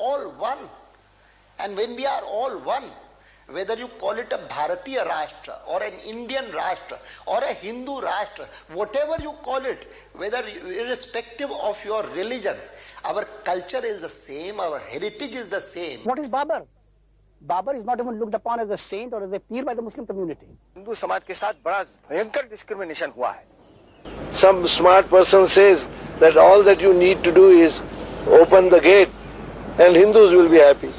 all one. And when we are all one, whether you call it a Bharatiya Rashtra or an Indian Rashtra or a Hindu Rashtra, whatever you call it, whether irrespective of your religion, our culture is the same, our heritage is the same. What is Babar? Babar is not even looked upon as a saint or as a peer by the Muslim community. Hindu समाज के साथ बड़ा भयंकर discrimination हुआ है. Some smart person says that all that you need to do is open the gate and Hindus will be happy.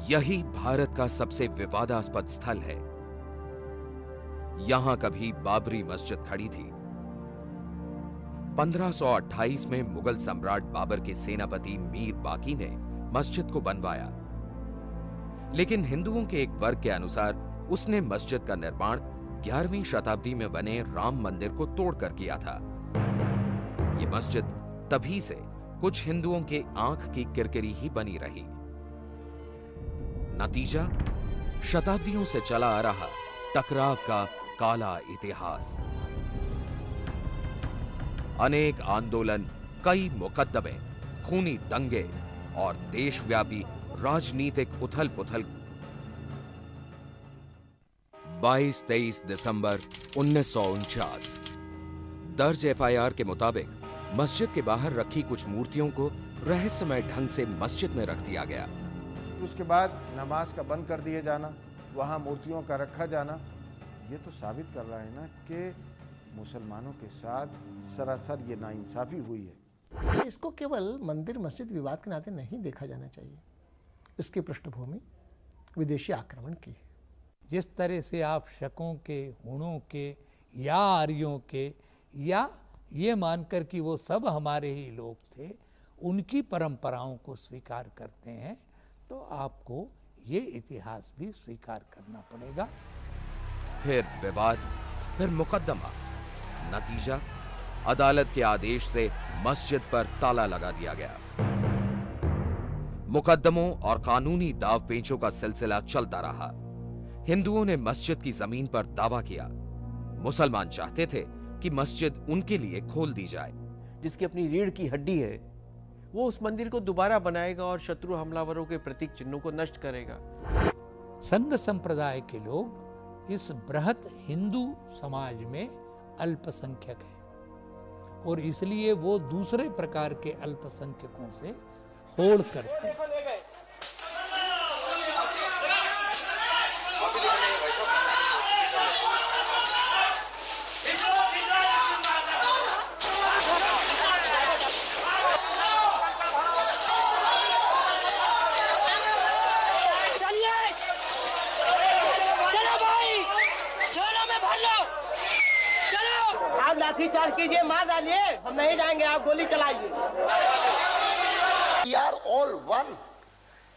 यही भारत का सबसे विवादास्पद स्थल है। यहां कभी बाबरी मस्जिद खड़ी थी। 1528 में मुगल सम्राट बाबर के सेनापति मीर बाकी ने मस्जिद को बनवाया, लेकिन हिंदुओं के एक वर्ग के अनुसार उसने मस्जिद का निर्माण 11वीं शताब्दी में बने राम मंदिर को तोड़कर किया था। यह मस्जिद तभी से कुछ हिंदुओं के आंख की किरकिरी ही बनी रही। नतीजा, शताब्दियों से चला आ रहा टकराव का काला इतिहास। अनेक आंदोलन, कई मुकदमे, खूनी दंगे और देशव्यापी राजनीतिक उथल पुथल। 22-23 दिसंबर 1949 दर्ज एफआईआर के मुताबिक मस्जिद के बाहर रखी कुछ मूर्तियों को रहस्यमय ढंग से मस्जिद में रख दिया गया। उसके बाद नमाज का बंद कर दिए जाना, वहाँ मूर्तियों का रखा जाना, ये तो साबित कर रहा है ना कि मुसलमानों के साथ सरासर ये नाइंसाफी हुई है। इसको केवल मंदिर मस्जिद विवाद के नाते नहीं देखा जाना चाहिए। इसकी पृष्ठभूमि विदेशी आक्रमण की है। जिस तरह से आप शकों के, हुणों के या आर्यों के या ये मानकर कि वो सब हमारे ही लोग थे, उनकी परंपराओं को स्वीकार करते हैं, तो आपको ये इतिहास भी स्वीकार करना पड़ेगा। फिर विवाद, फिर मुकदमा। नतीजा, अदालत के आदेश से मस्जिद पर ताला लगा दिया गया। मुकदमों और कानूनी दावपेचों का सिलसिला चलता रहा। हिंदुओं ने मस्जिद की जमीन पर दावा किया। मुसलमान चाहते थे कि मस्जिद उनके लिए खोल दी जाए। जिसकी अपनी रीढ़ की हड्डी है, वो उस मंदिर को दोबारा बनाएगा और शत्रु हमलावरों के प्रतीक चिन्हों को नष्ट करेगा। संघ संप्रदाय के लोग इस बृहत हिंदू समाज में अल्पसंख्यक हैं और इसलिए वो दूसरे प्रकार के अल्पसंख्यकों से होड़ करते हैं। आप लाठी चार्ज कीजिए, मार डालिए, हम नहीं जाएंगे, आप गोली चलाइए। We are all one,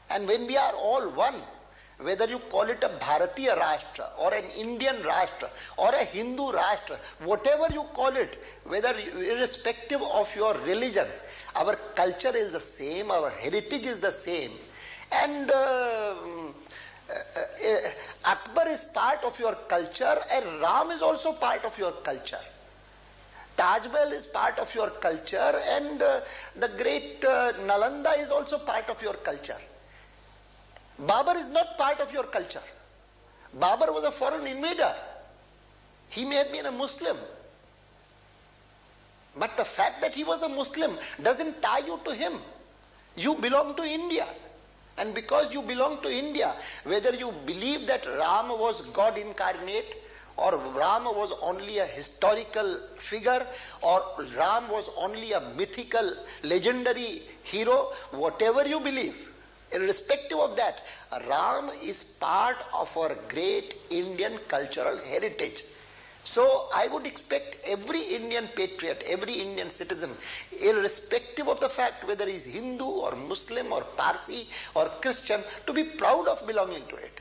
and when we are all one, whether you call it a Bharatiya Rashtra or an Indian Rashtra or a Hindu Rashtra, whatever you call it, whether irrespective of your religion, our culture is the same, our heritage is the same. And Akbar is part of your culture and Ram is also part of your culture. Taj Mahal is part of your culture and the great Nalanda is also part of your culture. Babur is not part of your culture. Babur was a foreign invader. He may have been a Muslim. But the fact that he was a Muslim doesn't tie you to him. You belong to India. And because you belong to India, whether you believe that Ram was God incarnate, or Ram was only a historical figure, or Ram was only a mythical, legendary hero, whatever you believe, irrespective of that, Ram is part of our great Indian cultural heritage. So I would expect every Indian patriot, every Indian citizen, irrespective of the fact whether he is Hindu or Muslim or Parsi or Christian, to be proud of belonging to it.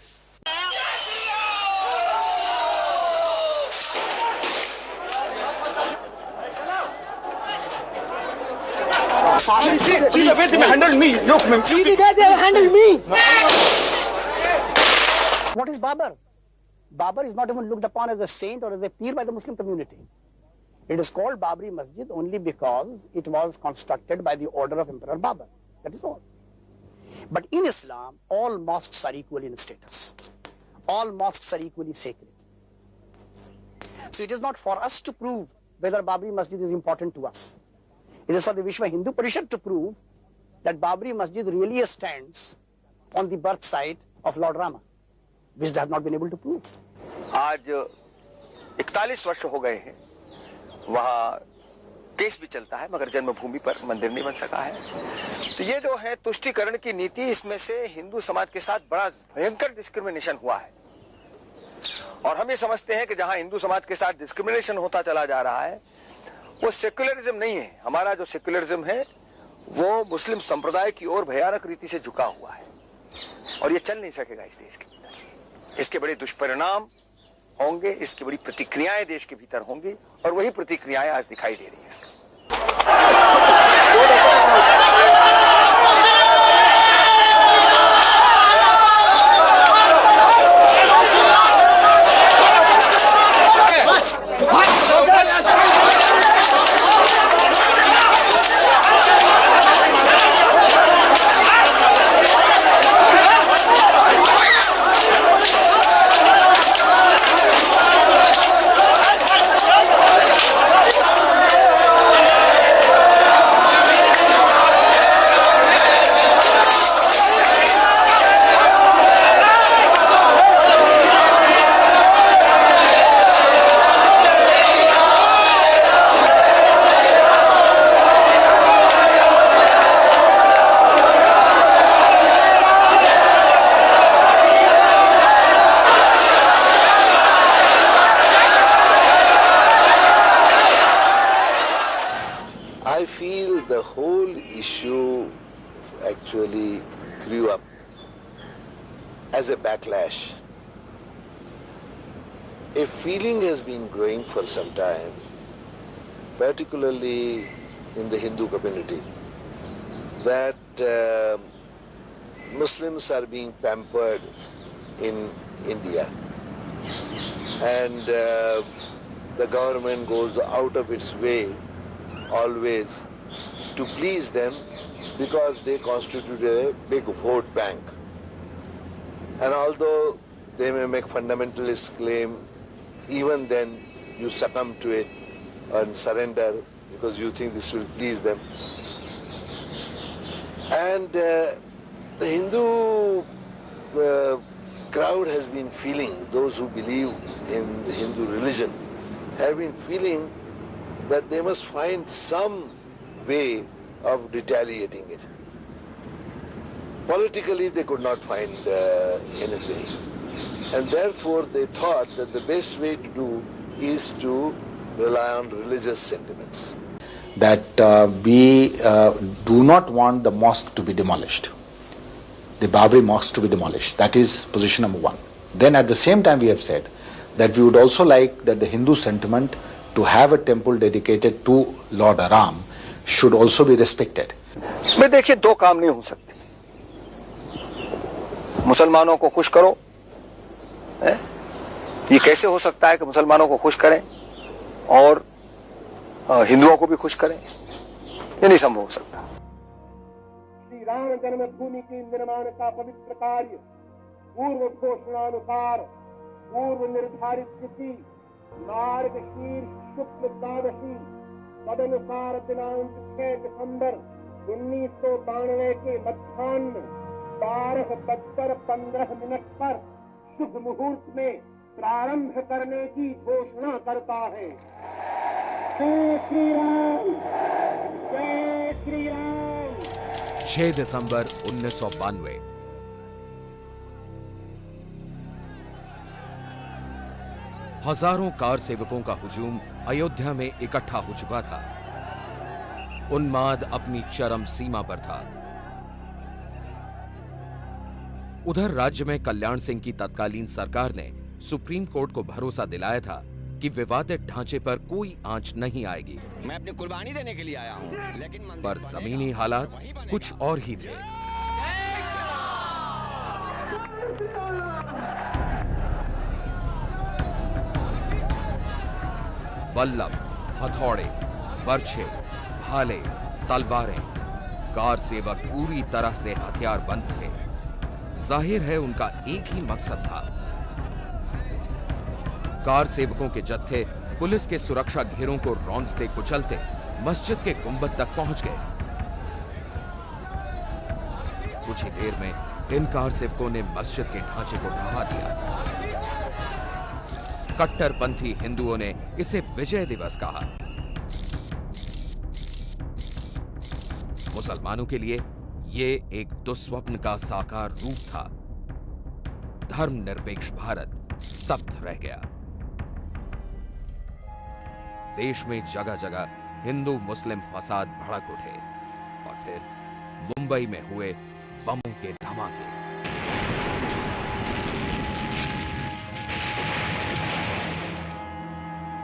See the way they handle me. Look, see the way they handle me. What is Babur? Babur is not even looked upon as a saint or as a peer by the Muslim community. It is called Babri Masjid only because it was constructed by the order of Emperor Babur. That is all. But in Islam, all mosques are equal in status. All mosques are equally sacred. So it is not for us to prove whether Babri Masjid is important to us. It is for the Vishwa Hindu Parishad to prove that Babri Masjid really stands on the birth site of Lord Rama, which they have not been able to prove. आज 41 वर्ष हो गए हैं, वहाँ case भी चलता है मगर जन्मभूमि पर मंदिर नहीं बन सका है। तो ये जो है तुष्टीकरण की नीति, इसमें से हिंदू समाज के साथ बड़ा भयंकर डिस्क्रिमिनेशन हुआ है। और हम ये समझते हैं कि जहाँ हिंदू समाज के साथ डिस्क्रिमिनेशन होता चला जा रहा है, वो सेक्युलरिज्म नहीं है। हमारा जो सेक्युलरिज्म है वो मुस्लिम संप्रदाय की ओर भयानक रीति से झुका हुआ है और ये चल नहीं सकेगा इस देश के भीतर। इसके बड़े दुष्परिणाम होंगे, इसकी बड़ी प्रतिक्रियाएं देश के भीतर होंगी और वही प्रतिक्रियाएं आज दिखाई दे रही है इसका। I feel the whole issue actually grew up as a backlash. A feeling has been growing for some time, particularly in the Hindu community, that Muslims are being pampered in India, and the government goes out of its way always to please them because they constitute a big vote bank. And although they may make fundamentalist claim, even then you succumb to it and surrender because you think this will please them. And the Hindu crowd has been feeling, those who believe in the Hindu religion have been feeling that they must find some way of retaliating it. Politically, they could not find any way. And therefore, they thought that the best way to do is to rely on religious sentiments. That we do not want the mosque to be demolished. the Babri mosque to be demolished. That is position number one. Then at the same time we have said that we would also like that the Hindu sentiment to have a temple dedicated to Lord Ram should also be respected. मैं देखिए दो काम नहीं हो सकते, मुसलमानों को खुश करो, ये कैसे हो सकता है कि मुसलमानों को खुश करें और हिंदुओं को भी खुश करें, ये नहीं संभव हो सकता। श्री राम जन्मभूमि के निर्माण का पवित्र कार्य पूर्व घोषणानुसार पूर्व निर्धारित तिथि मार्गशीर्ष शुक्ल द्वादशी तदनुसार दिनांक 6 दिसंबर 1992 के मध्याह्न 12:15 पर शुभ मुहूर्त में प्रारंभ करने की घोषणा करता है। जय श्री राम, जय श्री राम। 6 दिसंबर 1992 हजारों कार सेवकों का हुजूम अयोध्या में इकट्ठा हो चुका था। उन्माद अपनी चरम सीमा पर था। उधर राज्य में कल्याण सिंह की तत्कालीन सरकार ने सुप्रीम कोर्ट को भरोसा दिलाया था कि विवादित ढांचे पर कोई आंच नहीं आएगी। मैं अपनी कुर्बानी देने के लिए आया हूं, लेकिन पर जमीनी हालात कुछ और ही थे। बल्लम, हथौड़े, बर्छे, भाले, तलवारें, कार सेवक पूरी तरह से हथियारबंद थे। जाहिर है उनका एक ही मकसद था। कार सेवकों के जत्थे पुलिस के सुरक्षा घेरों को रौंदते कुचलते मस्जिद के गुंबद तक पहुंच गए। कुछ ही देर में इन कार सेवकों ने मस्जिद के ढांचे को ढहा दिया। कट्टरपंथी हिंदुओं ने इसे विजय दिवस कहा। मुसलमानों के लिए ये एक दुस्वप्न का साकार रूप था। धर्मनिरपेक्ष भारत स्तब्ध रह गया। देश में जगह जगह हिंदू मुस्लिम फसाद भड़क उठे और फिर मुंबई में हुए बमों के धमाके।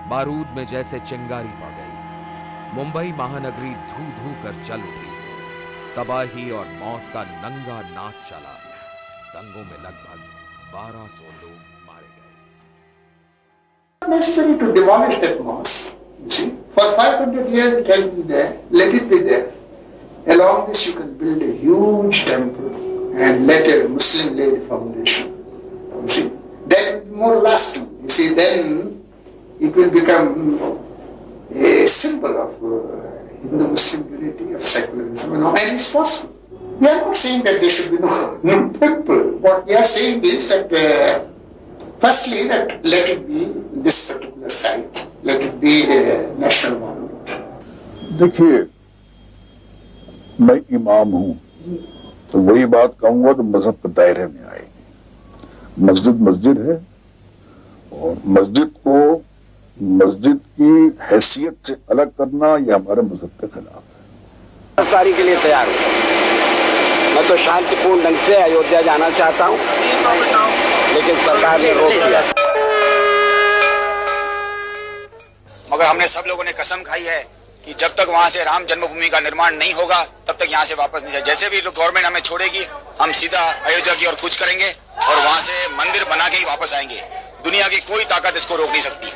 बारूद में जैसे चिंगारी पड़ गई। मुंबई महानगरी धू धू कर जल उठी। तबाही और मौत का नंगा नाच चला। दंगों में लगभग 1200 लोग मारे गए। Necessary to demolish that mosque. You see, for 500 years it has been there. Let it be there. Along this, you can build a huge temple and let a Muslim lay the foundation. You see, that will be more lasting. You see, then it will become a symbol of Hindu-Muslim unity, of secularism, and it's possible. We are not saying that there should be no temple. What we are saying is that, firstly, that let it be this particular site, let it be a national monument. देखिए, मैं इमाम हूँ, तो वही बात कहूँगा तो मजहब के दायरे में आएगी। मस्जिद मस्जिद है और मस्जिद को मस्जिद की हैसियत से अलग करना यह हमारे मजहब के खिलाफ है। गिरफ्तारी के लिए तैयार हूँ। मैं तो शांतिपूर्ण ढंग से अयोध्या जाना चाहता हूँ, लेकिन सरकार ने रोक दिया। मगर हमने सब लोगों ने कसम खाई है कि जब तक वहां से राम जन्मभूमि का निर्माण नहीं होगा तब तक यहाँ से वापस नहीं जाए। जैसे भी गवर्नमेंट हमें छोड़ेगी हम सीधा अयोध्या की ओर कूच करेंगे और वहां से मंदिर बना के ही वापस आएंगे। दुनिया की कोई ताकत इसको रोक नहीं सकती।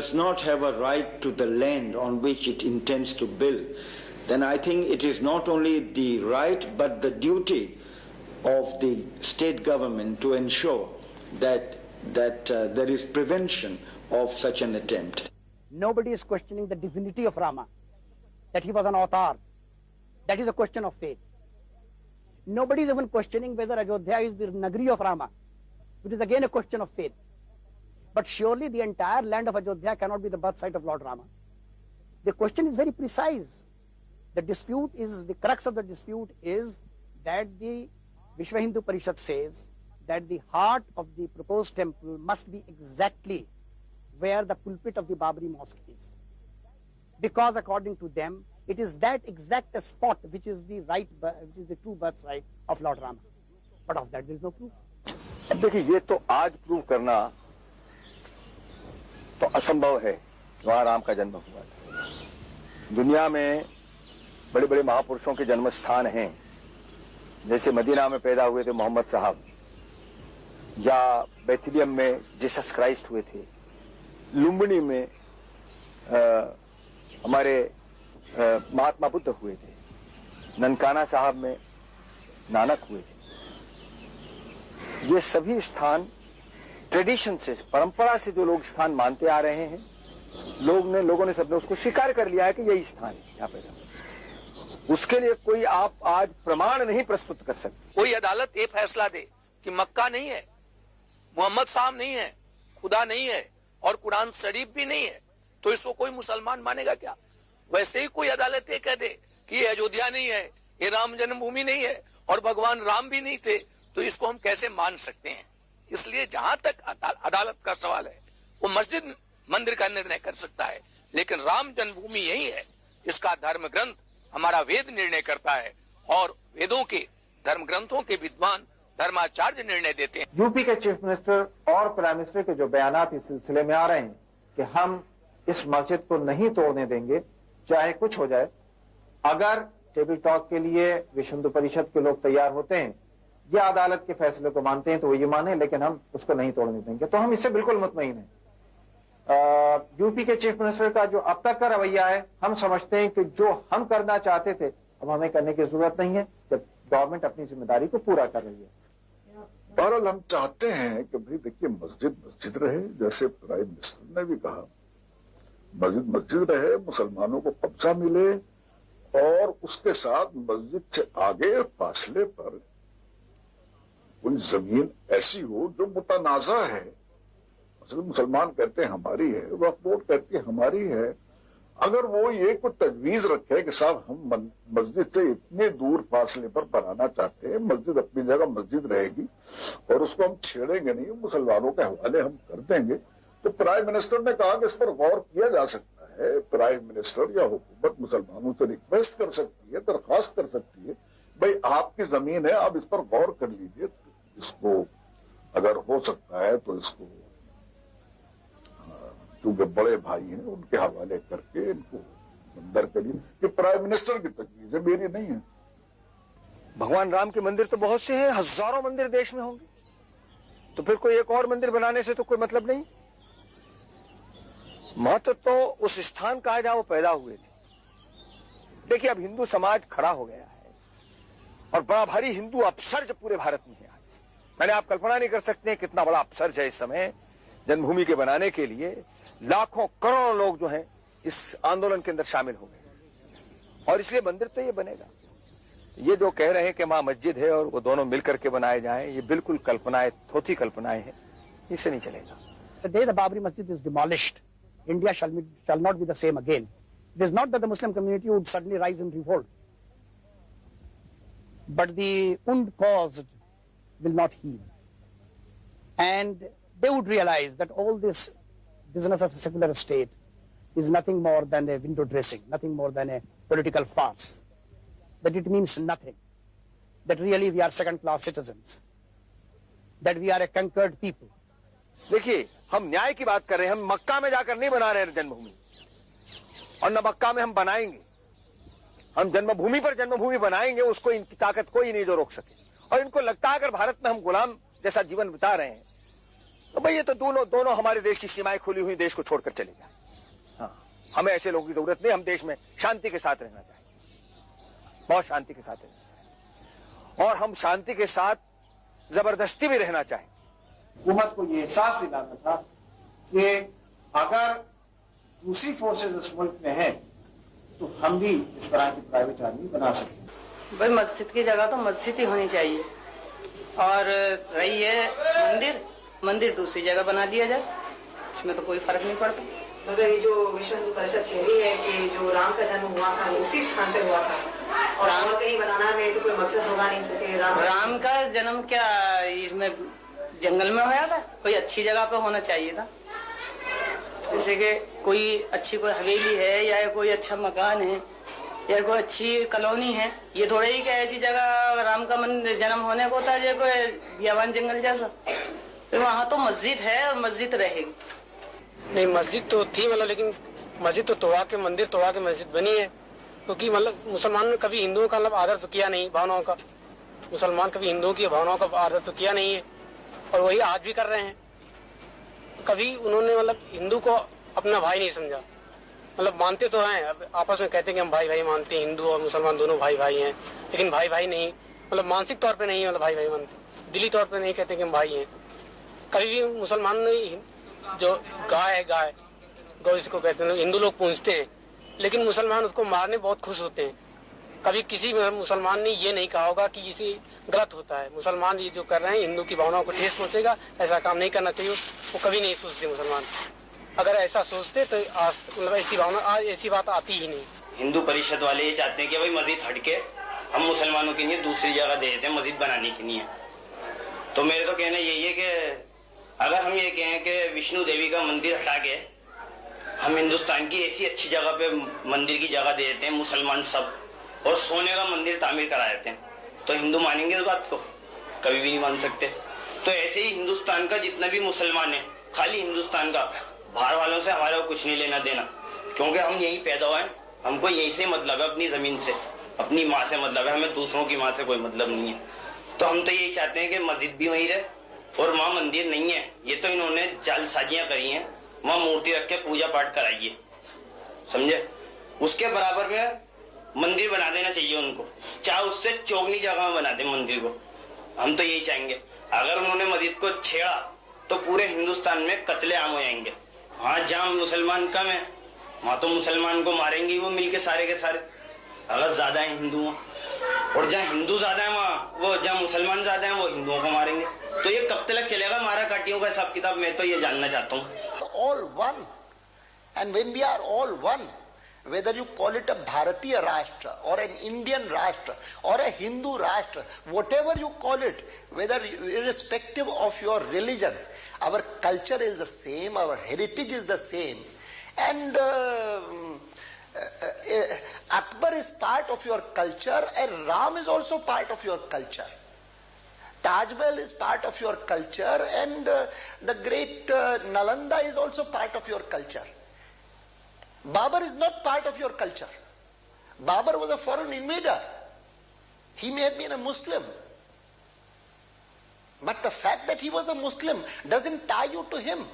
does not have a right to the land on which it intends to build, then I think it is not only the right but the duty of the state government to ensure that there is prevention of such an attempt. Nobody is questioning the divinity of Rama, that he was an avatar. That is a question of faith. Nobody is even questioning whether Ayodhya is the Nagari of Rama, which is again a question of faith. But surely the entire land of Ayodhya cannot be the birthsite of Lord Rama. The question is very precise. The dispute is, the crux of the dispute is that the Vishwa Hindu Parishad says that the heart of the proposed temple must be exactly where the pulpit of the Babri mosque is. Because according to them, it is that exact spot which is the true birthright of Lord Rama. But of that there is no proof. अब देखिए, ये तो आज prove करना तो असंभव है कि वहाँ राम का जन्म हुआ था। दुनिया में बड़े बड़े महापुरुषों के जन्म स्थान हैं, जैसे मदीना में पैदा हुए थे मोहम्मद साहब, या बेथलेहम में जीसस क्राइस्ट हुए थे, लुम्बिनी में हमारे महात्मा बुद्ध हुए थे, ननकाना साहब में नानक हुए थे। ये सभी स्थान ट्रेडिशन से, परंपरा से जो लोग स्थान मानते आ रहे हैं, लोगों ने सबने उसको स्वीकार कर लिया है कि यही स्थान है यहाँ पैदा। उसके लिए कोई आप आज प्रमाण नहीं प्रस्तुत कर सकते। कोई अदालत ये फैसला दे कि मक्का नहीं है, मोहम्मद साहब नहीं है, खुदा नहीं है और कुरान शरीफ भी नहीं है, तो इसको कोई मुसलमान मानेगा क्या? वैसे ही कोई अदालत ये कह दे कि ये अयोध्या नहीं है, ये राम जन्मभूमि नहीं है और भगवान राम भी नहीं थे, तो इसको हम कैसे मान सकते हैं? इसलिए जहां तक अदालत का सवाल है, वो मस्जिद मंदिर का निर्णय कर सकता है, लेकिन राम जन्मभूमि यही है, इसका धर्म ग्रंथ हमारा वेद निर्णय करता है और वेदों के धर्म ग्रंथों के विद्वान धर्माचार्य निर्णय देते हैं। यूपी के चीफ मिनिस्टर और प्राइम मिनिस्टर के जो बयानात इस सिलसिले में आ रहे हैं कि हम इस मस्जिद को नहीं तोड़ने देंगे चाहे कुछ हो जाए, अगर टेबल टॉक के लिए विश्व हिंदू परिषद के लोग तैयार होते हैं या अदालत के फैसले को मानते हैं तो वो ये माने, लेकिन हम उसको नहीं तोड़ने देंगे, तो हम इससे बिल्कुल मुतमईन हैं। यूपी के चीफ मिनिस्टर का जो अब तक का रवैया है, हम समझते हैं कि जो हम करना चाहते थे अब हमें करने की जरूरत नहीं है, जब गवर्नमेंट अपनी जिम्मेदारी को पूरा कर रही है। बहरहाल हम चाहते हैं कि भाई देखिए, मस्जिद मस्जिद रहे, जैसे प्राइम मिनिस्टर ने भी कहा, मस्जिद मस्जिद रहे, मुसलमानों को कब्जा मिले और उसके साथ मस्जिद से आगे फासले पर कोई जमीन ऐसी हो जो मुतनाजा है। मुसलमान कहते हैं हमारी है, वक्फ बोर्ड कहती है हमारी है। अगर वो ये कोई तजवीज रखे कि साहब हम मस्जिद से इतने दूर फासले पर बनाना चाहते हैं, मस्जिद अपनी जगह मस्जिद रहेगी और उसको हम छेड़ेंगे नहीं, मुसलमानों के हवाले हम कर देंगे, तो प्राइम मिनिस्टर ने कहा कि इस पर गौर किया जा सकता है। प्राइम मिनिस्टर या हुकूमत मुसलमानों से रिक्वेस्ट कर सकती है, दरख्वास्त कर सकती है, भाई आपकी जमीन है, आप इस पर गौर कर लीजिए, इसको अगर हो सकता है तो इसको चूंकि बड़े भाई हैं उनके हवाले करके इनको अंदर करिए। कि प्राइम मिनिस्टर की तजवीज है, मेरी नहीं है। भगवान राम के मंदिर तो बहुत से हैं, हजारों मंदिर देश में होंगे, तो फिर कोई एक और मंदिर बनाने से तो कोई मतलब नहीं। महत्व तो उस स्थान का है जहां वो पैदा हुए थे। देखिए, अब हिंदू समाज खड़ा हो गया है और बड़ा भारी हिंदू अपसर्ज पूरे भारत में है आज। मैंने आप कल्पना नहीं कर सकते कितना बड़ा अपसर्ज है इस समय जन्मभूमि के बनाने के लिए। लाखों करोड़ों लोग जो हैं इस आंदोलन के अंदर शामिल हो गए और इसलिए मंदिर तो ये बनेगा। ये जो कह रहे हैं कि वहां मस्जिद है और वो दोनों मिलकर के बनाए जाएं, ये बिल्कुल कल्पनाएं, थोथी कल्पनाएं हैं, इससे नहीं चलेगा। The day the Babri Masjid is demolished, India shall not be the same again. It is not that the Muslim community would suddenly rise in revolt, but the wound caused will not heal. And they would realize that all this business of a secular state is nothing more than a window dressing, nothing more than a political farce, that it means nothing, that really we are second-class citizens, that we are a conquered people. देखिए, हम न्याय की बात कर रहे हैं, हम मक्का में जाकर नहीं बना रहे हैं जन्मभूमि, और न मक्का में हम बनाएंगे। हम जन्मभूमि पर जन्मभूमि बनाएंगे, उसको इनकी ताकत कोई नहीं जो रोक सके। और इनको लगता है अगर भारत में हम गुलाम जैसा जीवन बिता रहे हैं तो भाई ये तो दोनों हमारे देश की सीमाएं खुली हुई देश को छोड़कर चले गए। हाँ, हमें ऐसे लोगों की जरूरत नहीं, हम देश में शांति के साथ रहना चाहिए, बहुत शांति के साथ रहना चाहिए, और हम शांति के साथ जबरदस्ती भी रहना चाहें। हुकूमत को ये एहसास दिलाना था कि अगर दूसरी फोर्सेज इस मुल्क में हैं तो हम भी इस तरह की प्राइवेट आर्मी बना सकते। भाई मस्जिद की जगह तो मस्जिद ही होनी चाहिए, और रही है मंदिर दूसरी जगह बना दिया जाए, इसमें तो कोई फर्क नहीं पड़ता। मगर ये जो विश्व हिंदू परिषद कह रही है कि जो राम का जन्म हुआ था उसी स्थान पे हुआ था और कहीं बनाना है तो कोई मकसद होगा नहीं, क्योंकि राम का जन्म क्या इसमें जंगल में होया था? कोई अच्छी जगह पे होना चाहिए था, जैसे कि कोई अच्छी कोई हवेली है या कोई अच्छा मकान है या कोई अच्छी कॉलोनी है। ये थोड़ा ही क्या ऐसी जगह राम का जन्म होने को होता है कोई बियाबान जंगल जैसा, तो वहाँ तो मस्जिद है और मस्जिद रहेगी। नहीं, मस्जिद तो थी मतलब, लेकिन मस्जिद तो तोड़ा के मंदिर तोड़ा के मस्जिद बनी है, क्योंकि मतलब मुसलमानों ने कभी हिंदुओं का मतलब आदर तो किया नहीं, भावनाओं का। मुसलमान कभी हिंदुओं की भावनाओं का आदर तो किया नहीं है, और वही आज भी कर रहे हैं। कभी उन्होंने मतलब हिंदू को अपना भाई नहीं समझा, मतलब मानते तो हैं, अब आपस में कहते हैं कि हम भाई भाई मानते हैं, हिंदू और मुसलमान दोनों भाई भाई हैं, लेकिन भाई भाई नहीं, मतलब मानसिक तौर पे नहीं, मतलब भाई भाई मानते, दिली तौर पे नहीं कहते कि हम भाई हैं। कभी भी मुसलमान ने जो गाय है, गौ जिसको कहते हैं, हिंदू लोग पूजते हैं, लेकिन मुसलमान उसको मारने बहुत खुश होते हैं। कभी किसी मुसलमान ने ये नहीं कहा होगा कि इसे गलत होता है, मुसलमान ये जो कर रहे हैं हिंदू की भावनाओं को ठेस पहुंचेगा, ऐसा काम नहीं करना चाहिए, वो कभी नहीं सोचते मुसलमान। अगर ऐसा सोचते तो मतलब ऐसी भावना आज ऐसी बात आती ही नहीं। हिंदू परिषद वाले ये चाहते हैं कि भाई मस्जिद हटके हम मुसलमानों के लिए दूसरी जगह दे देते हैं, मस्जिद बनाने के लिए। तो मेरे तो कहना यही है कि अगर हम ये कहें कि विष्णु देवी का मंदिर हटा के हम हिंदुस्तान की ऐसी अच्छी जगह पे मंदिर की जगह दे देते हैं मुसलमान सब, और सोने का मंदिर तामीर करा देते हैं, तो हिंदू मानेंगे इस बात को? कभी भी नहीं मान सकते। तो ऐसे ही हिंदुस्तान का जितना भी मुसलमान है, खाली हिंदुस्तान का, बाहर वालों से हमारा कुछ नहीं लेना देना, क्योंकि हम यहीं पैदा हुए हैं, हमको यहीं से मतलब है, अपनी जमीन से, अपनी माँ से मतलब है, हमें दूसरों की माँ से कोई मतलब नहीं है। तो हम तो यही चाहते हैं कि मस्जिद भी वहीं रहे और वहाँ मंदिर नहीं है, ये तो इन्होंने जालसाजियां करी हैं, वहाँ मूर्ति रख के पूजा पाठ कराइए, समझे? उसके बराबर में मंदिर बना देना चाहिए उनको, चाहे उससे चौगनी जगह में बना दे मंदिर को। हम तो यही चाहेंगे। अगर उन्होंने मस्जिद को छेड़ा तो पूरे हिंदुस्तान में कत्ले आम हो जाएंगे। हाँ, जहाँ मुसलमान कम है वहाँ तो मुसलमान को मारेंगे वो मिलके सारे के सारे, अगर ज्यादा है हिंदू, और जहाँ हिंदू ज्यादा है वहाँ वो, जहाँ मुसलमान ज्यादा है वो हिंदुओं को मारेंगे। तो ये कब तक चलेगा मारा काटियों का हिसाब किताब? मैं तो ये जानना चाहता हूँ। All one, and when we are all one, whether you call it a Bharatiya Rashtra or an Indian Rashtra or a Hindu Rashtra, whatever you call it, whether irrespective of your religion, our culture is the same, our heritage is the same, and Akbar is part of your culture and Ram is also part of your culture. Taj Mahal is part of your culture and the great Nalanda is also part of your culture. Babur is not part of your culture. Babur was a foreign invader. He may have been a Muslim. But the fact that he was a Muslim doesn't tie you to him.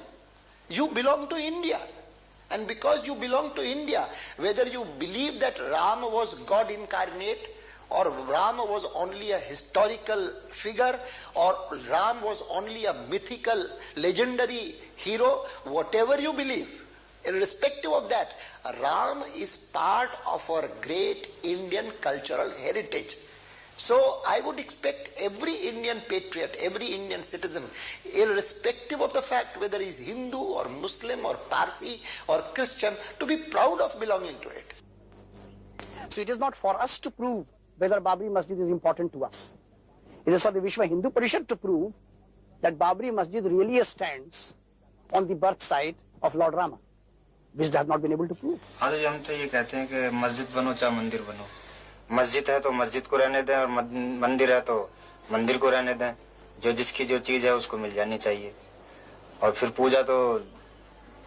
You belong to India. And because you belong to India, whether you believe that Ram was God incarnate, or Ram was only a historical figure, or Ram was only a mythical, legendary hero, whatever you believe, irrespective of that, Ram is part of our great Indian cultural heritage. So I would expect every Indian patriot, every Indian citizen, irrespective of the fact whether he is Hindu or Muslim or Parsi or Christian, to be proud of belonging to it. So it is not for us to prove whether Babri Masjid is important to us. It is for the Vishwa Hindu Parishad to prove that Babri Masjid really stands on the birth site of Lord Rama, which they have not been able to prove. हाँ, तो हम तो ये कहते हैं कि मस्जिद बनो चाहे मंदिर बनो, मस्जिद है तो मस्जिद को रहने दें और मंदिर है तो मंदिर को रहने दें, जो जिसकी जो चीज है उसको मिल जानी चाहिए। और फिर पूजा तो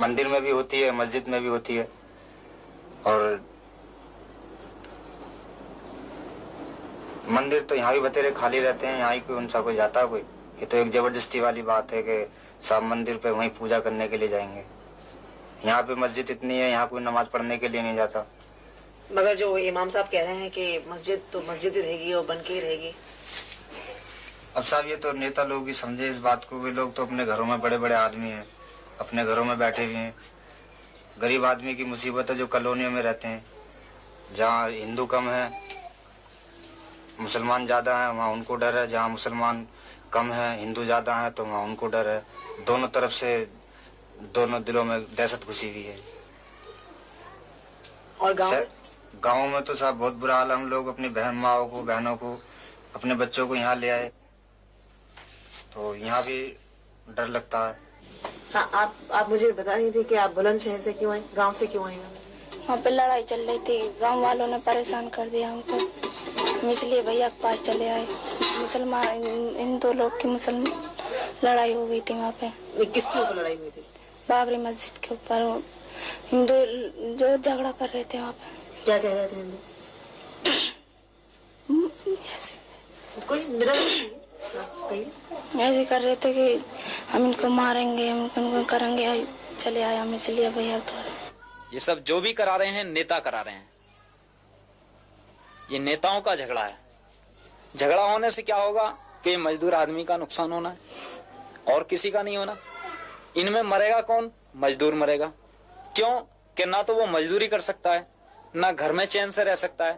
मंदिर में भी होती है, मस्जिद में भी होती है, और मंदिर तो यहाँ भी बतेरे खाली रहते हैं, यहाँ ही कोई उनसा कोई जाता कोई। ये तो एक जबरदस्ती वाली बात है कि सब मंदिर पे वहीं पूजा करने के लिए जाएंगे। यहाँ पे मस्जिद इतनी है, यहाँ कोई नमाज पढ़ने के लिए नहीं जाता। मगर जो इमाम साहब कह रहे हैं कि मस्जिद तो मस्जिद ही रहेगी और बन के ही रहेगी। अब साहब ये तो नेता लोग ही समझे इस बात को। वे लोग तो अपने घरों में बड़े बड़े आदमी हैं, अपने घरों में बैठे हुए हैं। गरीब आदमी की मुसीबत है जो कॉलोनियों में रहते हैं, जहाँ हिंदू कम है मुसलमान ज़्यादा हैं, वहाँ उनको डर है। जहाँ मुसलमान कम है हिंदू ज़्यादा हैं तो वहाँ उनको डर है। दोनों तरफ से दोनों दिलों में दहशत घुसी हुई है। और गाँव में तो साहब बहुत बुरा हाल। हम लोग अपनी बहनों को अपने बच्चों को यहाँ ले आए तो यहाँ भी डर लगता है। हाँ, आप मुझे बता रही थी कि आप बुलंदशहर से क्यों आए, गांव से क्यों आए? वहाँ पे लड़ाई चल रही थी, गांव वालों ने परेशान कर दिया हमको, हम इसलिए भैया के पास चले आए। मुसलमान हिंदू लोग की लड़ाई हो गई थी वहाँ पे। किसके ऊपर लड़ाई हुई थी? बाबरी मस्जिद के ऊपर। हिंदू जो झगड़ा कर रहे थे वहाँ पे। क्या कह रहे थे हिंदू? ऐसे कर रहे थे कि हम इनको मारेंगे, हम इनको करेंगे। चले आए हम इसलिए भैया द्वारा। ये सब जो भी करा रहे हैं नेता करा रहे हैं। ये नेताओं का झगड़ा है। झगड़ा होने से क्या होगा कि मजदूर आदमी का नुकसान होना है और किसी का नहीं होना। इनमें मरेगा कौन? मजदूर मरेगा। क्यों? कि ना तो वो मजदूरी कर सकता है, ना घर में चैन से रह सकता है।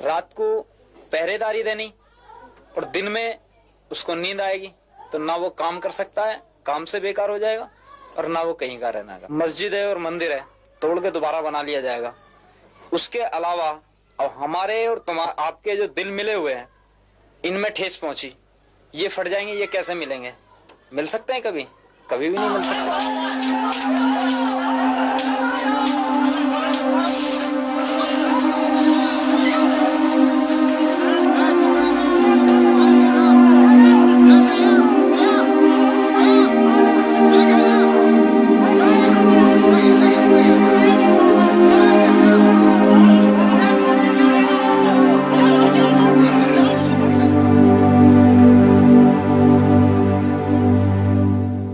रात को पहरेदारी देनी और दिन में उसको नींद आएगी तो ना वो काम कर सकता है, काम से बेकार हो जाएगा, और ना वो कहीं का रहना है। मस्जिद है और मंदिर है, तोड़ के दोबारा बना लिया जाएगा। उसके अलावा अब हमारे और आपके जो दिल मिले हुए हैं इनमें ठेस पहुंची, ये फट जाएंगे। ये कैसे मिलेंगे? मिल सकते हैं? कभी भी नहीं मिल सकते।